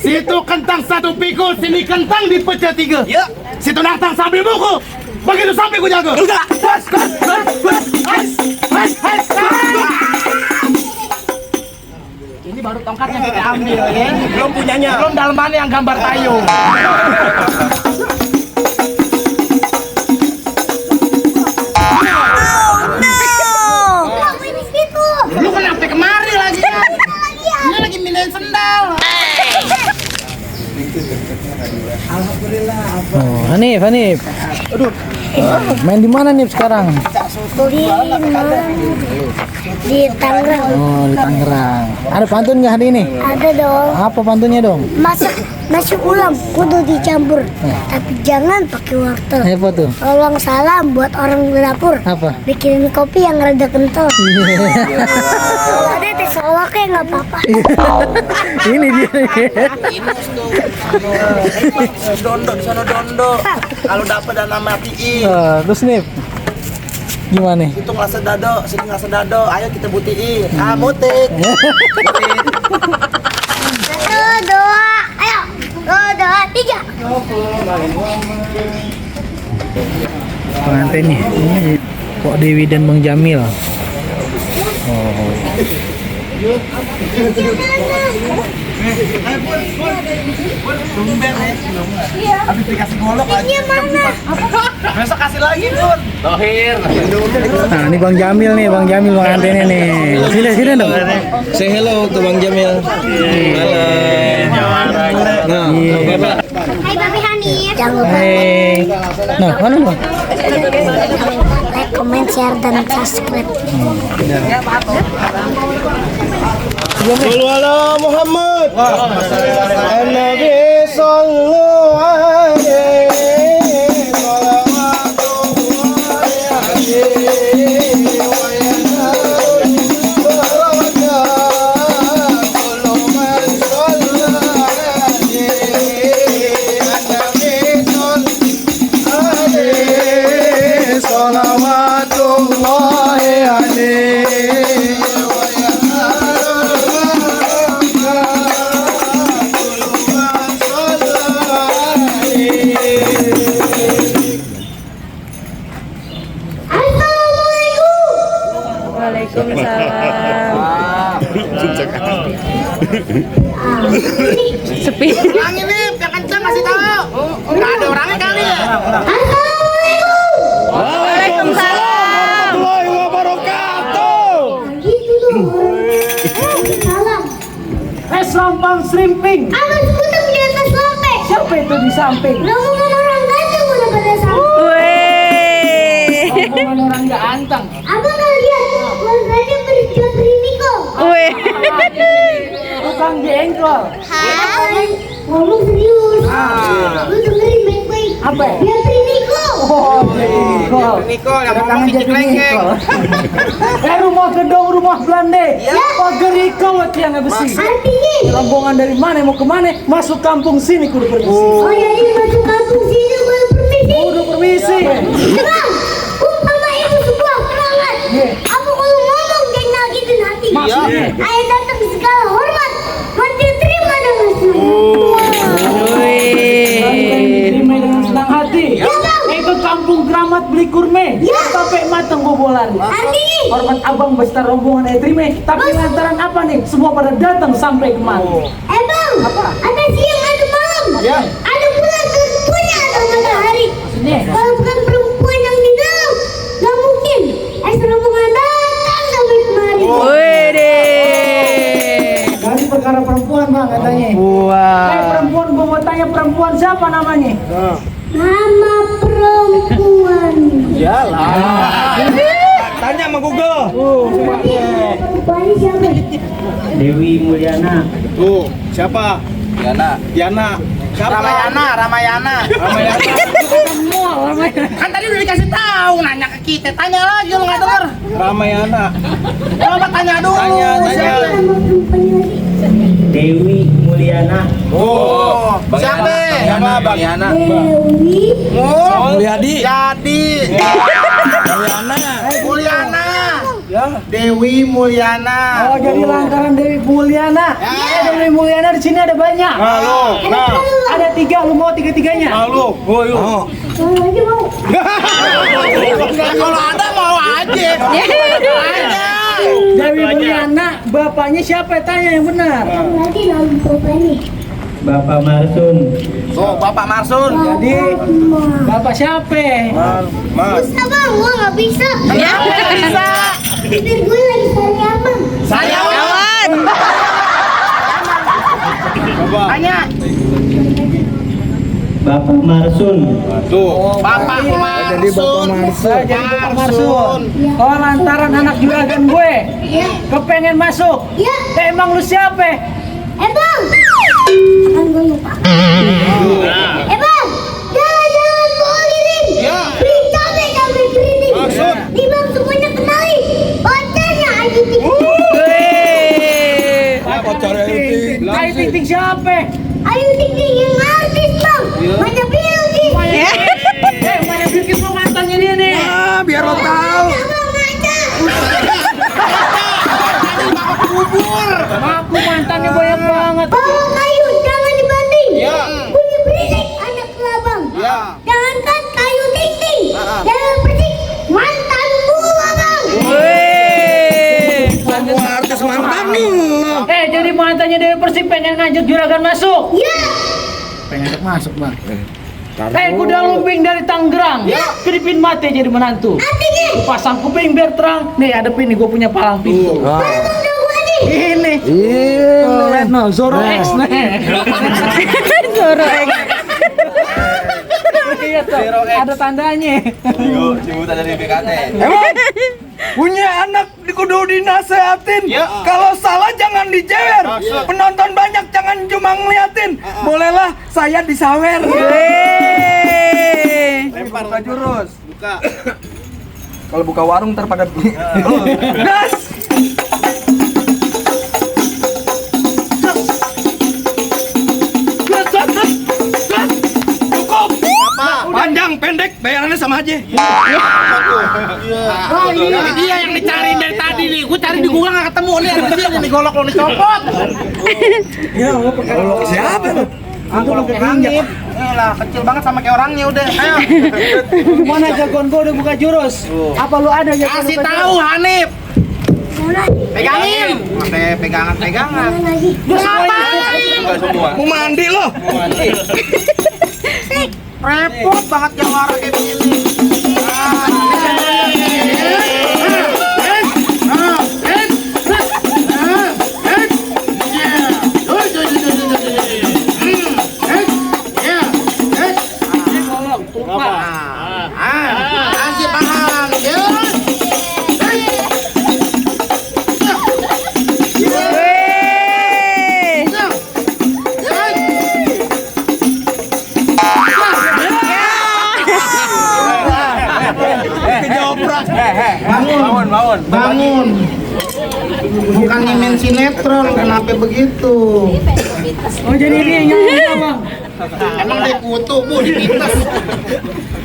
Situ kentang 1 pikul, sini kentang dipecah 3. Ya. Situ datang sambil buku. Begitu sampai ku jaga. Ini baru tongkatnya kita ambil ya. Belum punyanya. Belum dalemannya yang gambar tayo. Lu kenapa kemari lagi? Ini lagi mindahin sendal. Oh, Hanif. Aduh. Main di mana nih sekarang? Di Tangerang. Oh, di Tangerang. Ada pantun nggak hari ini? Ada dong. Apa pantunnya dong? Masak nasi ulam kudu dicampur, tapi jangan pakai wortel. Apa tuh? Tolong salam buat orang di dapur. Apa? Bikinin kopi yang rada kental. Ada teh soloknya nggak apa-apa. Ini dia. Dondo di sana dondo. Kalau dapat dan nama matiin. Terus nih, gimana nih? Itu ngelasa dado, sini ngelasa dado. Ayo kita buktiin. Mutik. Satu, dua, ayo. 2, 3. Pengantin nih. Ini Pok Dewi dan Bang Jamil. Oh. Habis dikasih golok lagi. Mana? Besok kasih lagi, Bun. Tohir. Nah, ini Bang Jamil nih, Bang Jamil pengantinnya nih. Sini dong. Say hello to Bang Jamil. Halo. Nah, Bapak. Hai Babi Hanif. Jangan lupa Hey. Nah, mana dong? like, comment, share, dan subscribe. Sallu ala Muhammad. Nabi sallu alaihi salawatullahi alaihi wa yanal barakat kullu man shalla alaihi Nabi alaihi salawatullahi alaihi wa yanal Sepi. Orangnya nih, yang kencang kasih tahu. Nggak ada orangnya kali ya. Waalaikumsalam. warahmatullahi wabarakatuh. Salam. Lampang Slimping. Abang sebutan di atas lampe. Siapa itu di samping? Rombongan orang ganteng udah pada sampai. Weh. Rombongan orang nggak anteng. Abang nggak lihat warnanya berjual Primiko. Weh. Tukang jengkol. Ngomong serius. Lu dengerin baik-baik. Apa ya? Dia Primiko. Oh, jengkol. Niko yang Ada ngomong tangan dikit jadi lengkeng. jengkol. Rumah gedung, rumah Belanda. Pagar ikau yang besi. Artinya. Rombongan dari mana mau kemana? Masuk kampung sini kudu permisi. Oh jadi masuk kampung sini boleh permisi. Kudu permisi. Tenang. Umpama itu sebuah perangan. Apa kalau ngomong jangan nyakitin hati. Maksudnya? Ayah datang segala hormat. Mati terima dengan senang. Terima dengan senang hati. Itu kampung keramat beli kurme. Sampai matang bobolan. Artinya. Hormat abang besar rombongan terima. Tapi lantaran apa nih? Semua pada datang sampai kemari. Bang. Apa? Ada siang ada malam. Ya. Ada bulan tentunya ada matahari. Maksudnya? Kalau bukan perempuan yang di dalam, nggak mungkin. Rombongan datang sampai kemari. Weh. Dari perkara perempuan bang katanya. Perempuan gua mau tanya perempuan siapa namanya? Nama perempuan. Tanya sama Google. Perempuan siapa? Dewi Mulyana. Tuh, siapa? Diana. Siapa? Ramayana. Kan tadi udah dikasih tahu, nanya ke kita, tanya lagi lu nggak denger. Ramayana. Coba tanya dulu. Tanya. Nama perempuan lagi. Dewi Mulyana. Oh, Siapa? Siapa, Bang? Diana. Dewi. Oh, Mulyadi. jadi. Diana. Mulyana. Dewi Mulyana. Oh, jadi lantaran Dewi Mulyana. Dewi Mulyana di sini ada banyak. Ada 3, lu mau 3-3-nya? Lagi mau. Kalau ada mau aja. Dewi Mulyana, bapaknya siapa? Tanya yang benar. Lagi lalu bapak ini. Bapak Marsun. Oh, Bapak Marsun. Jadi bapak siapa? Bisa bang, gua nggak bisa. Ya, nggak bisa. Bibir gue lagi cari abang. Saya Kawan. Tanya. Bapak Marsun. Bapak Marsun. Jadi Bapak Marsun. Oh, lantaran anak juragan gue Iya. kepengen masuk. Iya. Emang lu siapa? Bang. Akan gue lupa. Bang. Jalan-jalan keliling. Iya. Beli cabai keriting. Di bang semuanya kenalin. Pacarnya Ayu Ting. Ayu Ting Ting siapa? Ayu Ting Ting yang artis bang. Mana Bilkis. Mana Bilkis mau mantannya dia nih. Biar lo tahu. Abang aja. Aku mantannya banyak banget. Bawa kayu, jangan dibanting. Iya. Bunyi berisik anak kelabang. Iya. Jangankan kayu Ting Ting. Jangan berisik mantan gua bang. Semua artis mantan nih. Jadi mantannya Dewi Persik pengen ngajak juragan masuk. Ya. Pengen masuk bang. Kuda lumping dari Tangerang. Kedipin mati jadi menantu. Artinya. Pasang kuping biar terang. Nih adepin nih gue punya palang pintu. Baru udah gua nih. Ini. Lihat no, Zoro X nih. Zoro X. Iya tuh, ada tandanya. Cibuta dari BKT. Punya anak di kudu dinasehatin. Ya. Kalau salah jangan dijewer. Penonton banyak jangan cuma ngeliatin. Bolehlah saya disawer. Lempar Buka jurus. Buka. Kalau buka warung ntar pada gas. Cukup. Panjang pendek bayarannya sama aja. Oh iya, dia yang dicari dari tadi nih. Gue cari di Google nggak ketemu nih. Ada dia yang digolok lo dicopot. Siapa lu? Aku lo kehangit. Lah kecil banget sama kayak orangnya udah. Ayo. Mana jagoan gue udah buka jurus? Apa lu ada jagoan? Kasih tahu Hanif. Mana? Pegangin. Sampai pegangan-pegangan. Mana lagi? Lu ngapain? Mau mandi lo? Repot banget yang warna kayak begini. Kasih paham. Bangun. Bukan main sinetron, kenapa begitu? Oh jadi ini yang nyamuk bang. Emang dia kutu, Bu, dipintas.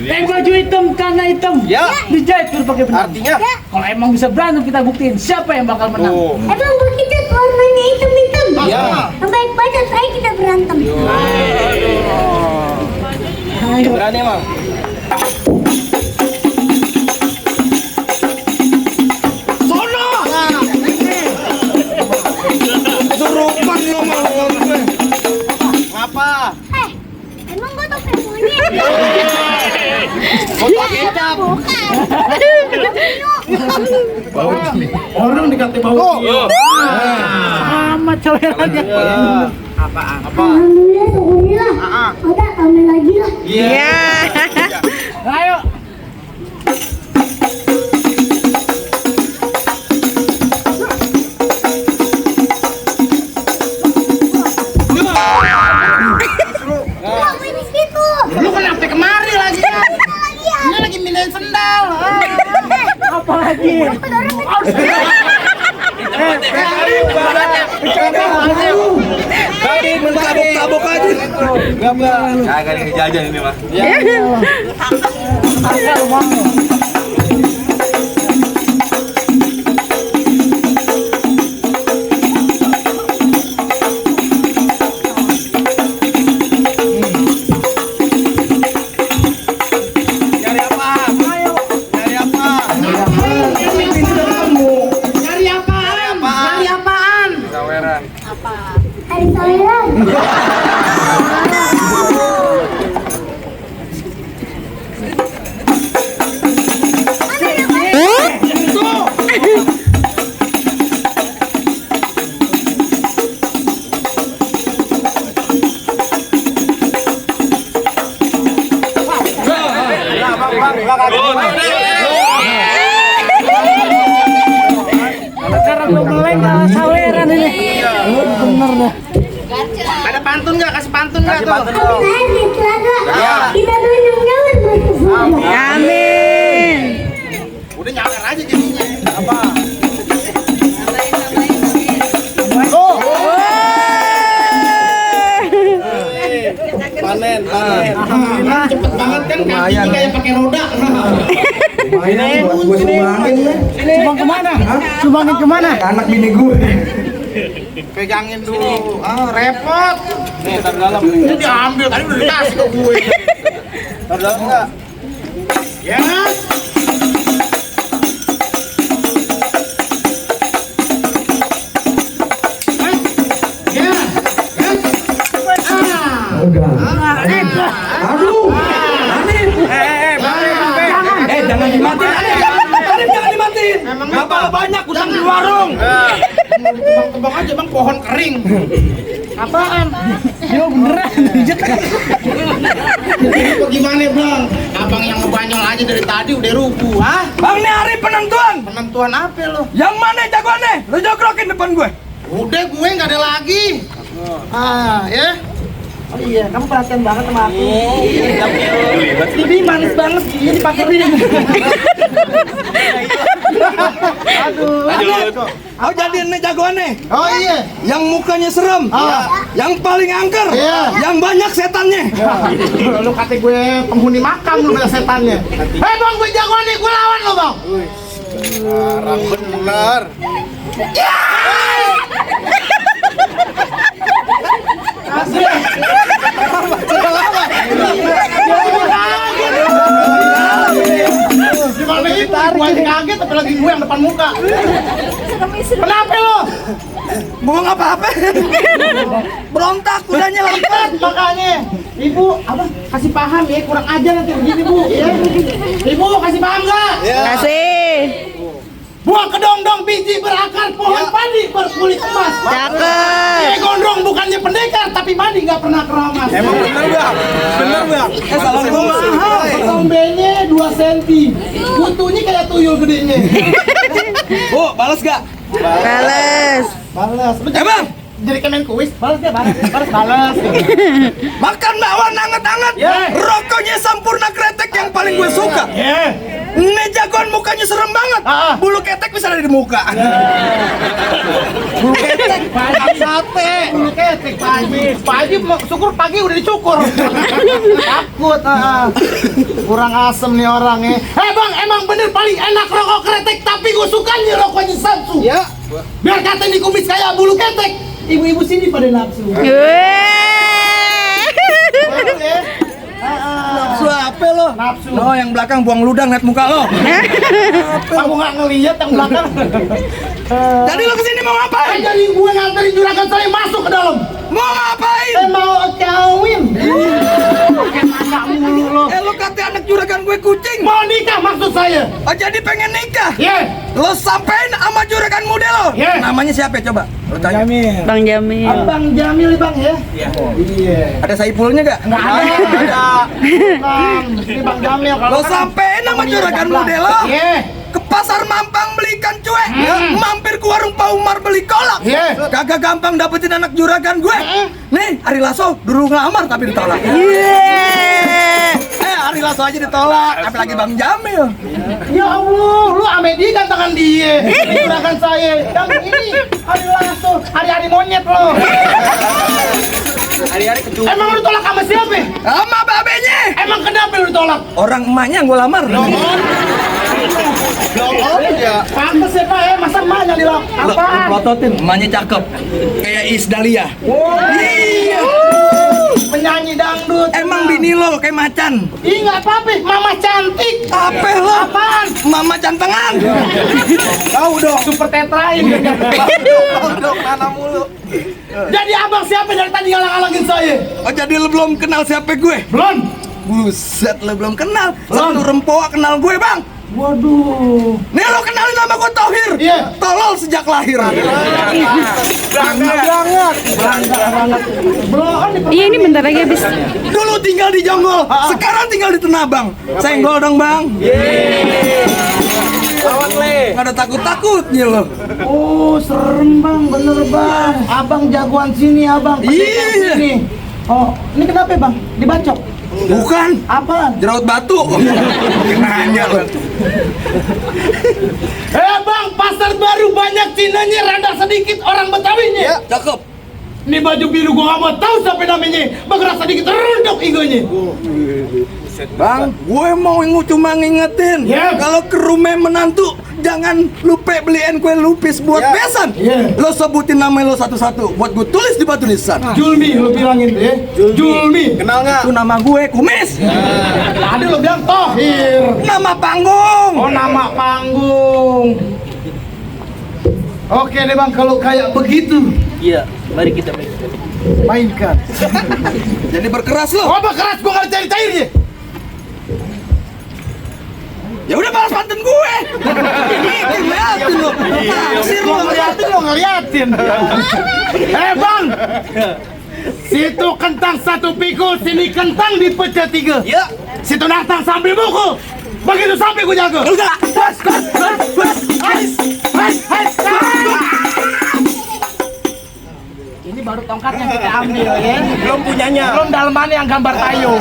Baju hitam karena hitam. Ya. Dijahit dulu pakai benang. Artinya Kalau emang bisa berantem kita buktiin siapa yang bakal menang. Emang begitu warnanya hitam-hitam. Iya. Baik badan saya kita berantem. Ayo. berani emang. Sono. Serupan lo mau. Ngapa? Emang gua topeng monyet. Botol kecap. Orang dikata bau. Amat cowerannya. Alhamdulillah, syukurillah. Udah, tambah lagi lah. Iya. Ayo. Nggak main di situ. Lu kenapa kemari lagi? Ini lagi mindahin sendal. Apa lagi? Tadi mentabuk-tabuk aja. Kagak ada jajan ini mah. Asal mau. nggak? Kasih pantun nggak Kasih tuh? pantun dong. Amin, Clara. Ya. Kita doain nyawer berkesudah. Amin. Udah nyawer aja jadinya. Apa? Panen. Cepet banget kan kakinya kayak pakai roda. Gue sumbangin lah. Sumbang kemana? Sumbangin kemana? Anak bini gue. Pegangin dulu. Repot. Nih, taruh dalam. Ini diambil tadi udah dikasih ke gue. Taruh dalam enggak? Ya. Aduh. Aneh. Jangan dimatiin. Aneh jangan dimatiin. Bapak banyak utang di warung. Tebang-tebang aja bang pohon kering. Apaan? Yo beneran. Itu gimana bang? Abang yang ngebanyol aja dari tadi udah rubuh. Hah? Bang, ini hari penentuan. Penentuan apa lo? Yang mana jagoannya? Lu jogrokin depan gue. Udah gue nggak ada lagi. Ya. Oh iya, kamu perhatian banget sama aku. Ini manis banget, ini dipakerin. Aduh. Aku jadiin nih jagoannya. Oh iya. Yang mukanya serem. Yang paling angker. Iya. Yang banyak setannya. Lu kata gue penghuni makam lu banyak setannya. Hei bang, gue jagoan nih, gue lawan lo bang. Arang bener. Asli. Gimana ini? Gue aja kaget, apalagi gue yang depan muka. Kenapa lo? Buang apa-apa. Berontak, kudanya lempet. Makanya, ibu, apa? Kasih paham ya, kurang ajar nanti begini bu. Ya. Ibu kasih paham nggak? Kasih. Buang kedong-dong biji berakar pohon padi berkulit emas. Cakep. Gondrong bukannya pendekar tapi mandi nggak pernah keramas. Emang bener bang? Bener bang? Salah gua mahal. Tombenya 2 cm. Butuhnya kayak tuyul gedenya. Bu, balas gak? Balas. Balas. Lu Bang, jadi kemen kuis. Balas ya, balas. makan bakwan anget-anget. Ya. Rokoknya Sampurna Kretek yang paling gue suka. Ya. Ini jagoan mukanya serem banget. Bulu ketek bisa ada di muka. Bulu ketek pagi sate. Bulu ketek pagi. Pagi syukur pagi udah dicukur. Takut. Kurang asem nih orangnya. Hei bang, emang bener paling enak rokok kretek tapi gue suka nih rokoknya Samsu. Ya. Biar kata ini kumis kayak bulu ketek. Ibu-ibu sini pada nafsu. Nafsu apa lo? Nafsu. Lo yang belakang buang ludang liat muka lo. Kamu nggak ngeliat yang belakang. Jadi lo kesini mau ngapain? Jadi gue nganterin juragan saya masuk ke dalam. Mau ngapain? Mau kawin. Anak mulu lo. Lo kata anak juragan gue kucing. Mau nikah maksud saya. Oh jadi pengen nikah? Iya. Lo sampein sama juragan muda lo. Iya. Namanya siapa ya, coba? Lo tanya. Jamil. Bang Jamil. Abang Jamil bang ya. Iya. Ada Saipulnya gak? Nggak ada. Bang, ini Bang Jamil. Kalau Lo kan- sampein sama juragan muda lo. Iya. Ke pasar Mampang beli ikan cuek, mampir ke warung Pak Umar beli kolak. Iya. Kagak gampang dapetin anak juragan gue. Nih, Ari Lasso dulu ngelamar tapi ditolak. Ari Lasso aja ditolak, apalagi Bang Jamil. Ya Allah, lu ame dia gantangan dia. Juragan saya. Yang ini hari langsung, hari-hari monyet lo. Hari-hari kecuali. Emang lu tolak sama siapa? Sama babenya. Emang kenapa lu ditolak? Orang emaknya yang gue lamar. Ya. Pantes ya Pak ya, masa emaknya dilak? Apaan? Plototin, emaknya cakep. Kayak Iis Dahlia. Iya. Penyanyi dangdut. Emang bini lo kayak macan. Ih nggak apa-apa, mama cantik. Apa lo? Apaan? Mama cantengan. Tahu dong, super tetrain. Dok, mana mulu? Jadi abang siapa dari tadi ngalang-alangin saya? Oh jadi lo belum kenal siapa gue? Belum. Buset, lo belum kenal. Satu rempoa kenal gue, Bang. Waduh. Nih lo kenalin nama gue Tohir. Iya. Tolol sejak lahir. Bangga banget. Belum. Iya ini bentar lagi habis. Dulu tinggal di Jonggol, sekarang tinggal di Tenabang. Senggol dong, Bang. Lawan le. Nggak ada takut-takutnya lo. Oh serem bang, bener bang. Abang jagoan sini abang. Pendekar Iya. sini. Oh, ini kenapa bang? Dibacok? Bukan, Apa? jerawat batu. Nanya loh. Bang, pasar baru banyak Cinanya, rada sedikit orang Betawinya. Cakep. Ini baju biru gua gak mau tahu sampai namanya. Bergerak sedikit rendok igonya. Bang, gue mau cuma ngingetin, Ya. kalau ke rumah menantu jangan lupa beliin kue lupis buat besan. Ya. Lo sebutin nama lo satu-satu, buat gue tulis di batu nisan. Julmi lo bilangin tuh ya. Julmi. Kenal nggak? Itu nama gue Kumis. Ada lo bilang Tohir. Nama panggung. Oh, nama panggung. Oke deh bang, kalau kayak begitu Iya, mari kita main. mainkan. Jadi berkeras lo. Oh, apa keras gua gak ada cair-cairnya. Ya udah balas pantun gue. Ngeliatin lo. Naksir lo. Ngeliatin. Bang. Situ kentang satu pikul, sini kentang dipecah 3. Ya. Situ datang sambil mukul. Begitu sampai gue jago. Enggak. Ini baru tongkatnya kita ambil ya. Belum punyanya. Belum dalemannya yang gambar tayo.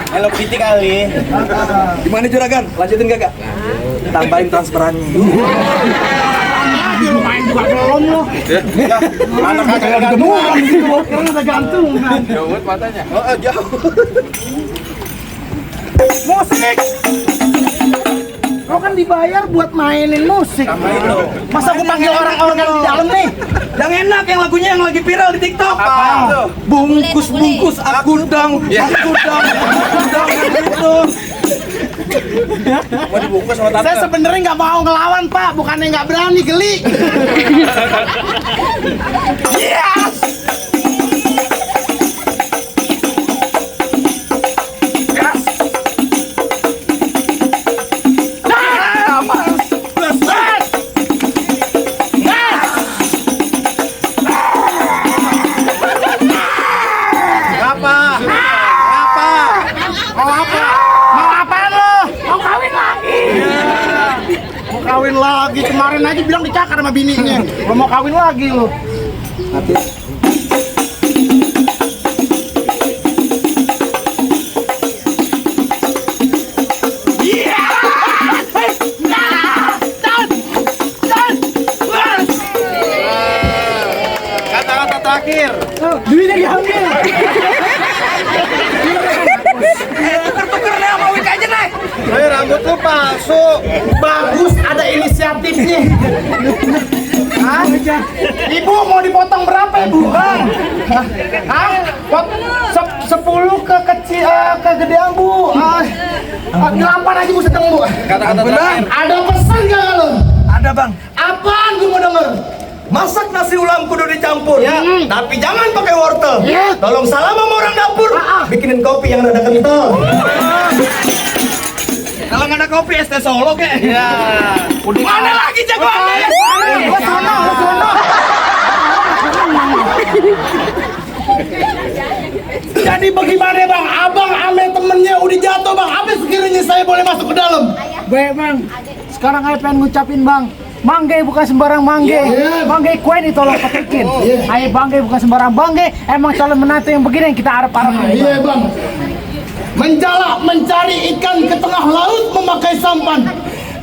Hello Kitty kali. Gimana juragan? Lanjutin gak? Tambahin transferannya. Lagi lu main juga belum lo. Mana kagak ada Gemuran gitu loh. Karena ada gantungan. Oh, jauh. Musik. Lo kan dibayar buat mainin musik. Tambahin lo. Masa gue panggil orang-orang di dalam nih? Yang enak yang lagunya yang lagi viral di TikTok. Apa tuh? Bungkus aku dang gitu. Mau dibungkus sama tante. Saya sebenarnya nggak mau ngelawan Pak, bukannya nggak berani geli. Yes. Kawin lagi, kemarin aja bilang dicakar sama bininya. Lo mau kawin lagi lo. Kata-kata terakhir. Duitnya diambil. Tuker deh sama Wika aja nih. Rambut lu palsu. Bagus, ada inisiatifnya. Hah? Ibu mau dipotong berapa ibu? Hah? 10 ke kecil, kegedean bu. 8 aja bu sedang bu. Kata-kata terakhir. Ada pesan gak lo? Ada bang. Apaan gue mau denger? Masak nasi ulam kudu dicampur, Ya. tapi jangan pakai wortel. Ya. Tolong salam sama orang dapur, bikinin kopi yang rada kental. Kalau nggak ada kopi es teh Solo kek. Ya. Mana lagi jagoannya? Lo sono, lo sono. Jadi bagaimana bang? Abang ame temennya udah jatuh bang. Apa sekiranya saya boleh masuk ke dalam? Baik bang, sekarang saya pengen ngucapin bang, mangge bukan sembarang mangge, mangge kuen itu tolong petikin. Ayo bangge bukan sembarang bangge, emang calon menantu yang begini yang kita harap-harapin. Iya bang. Menjala mencari ikan ke tengah laut memakai sampan.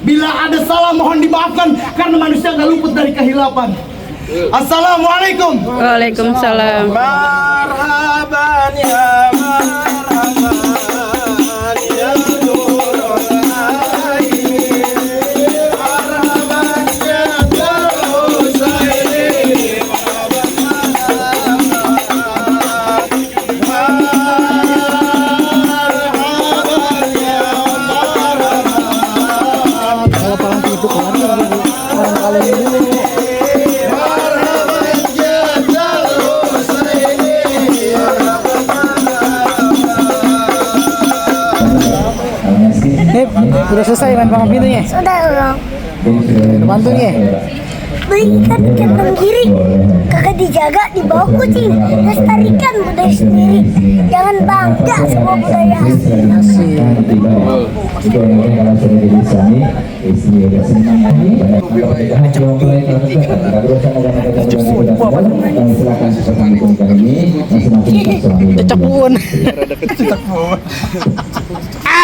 Bila ada salah mohon dimaafkan karena manusia gak luput dari kehilapan. Assalamualaikum. Waalaikumsalam. Marhaban ya marhaban ya nurul aini. Marhaban ya darul sairi. Marhaban ya marhaban. Udah selesai main palang pintunya? Sudah dong. Bantunya? berikan kantong kiri. Kakak dijaga di bawah kucing. Lestarikan budaya sendiri. Jangan bangga sama budaya asli. Itu orangnya kalau sudah jadi suami, istri udah senang lagi. Silakan seperti ini masing-masing suami. Cecak buun. Ah,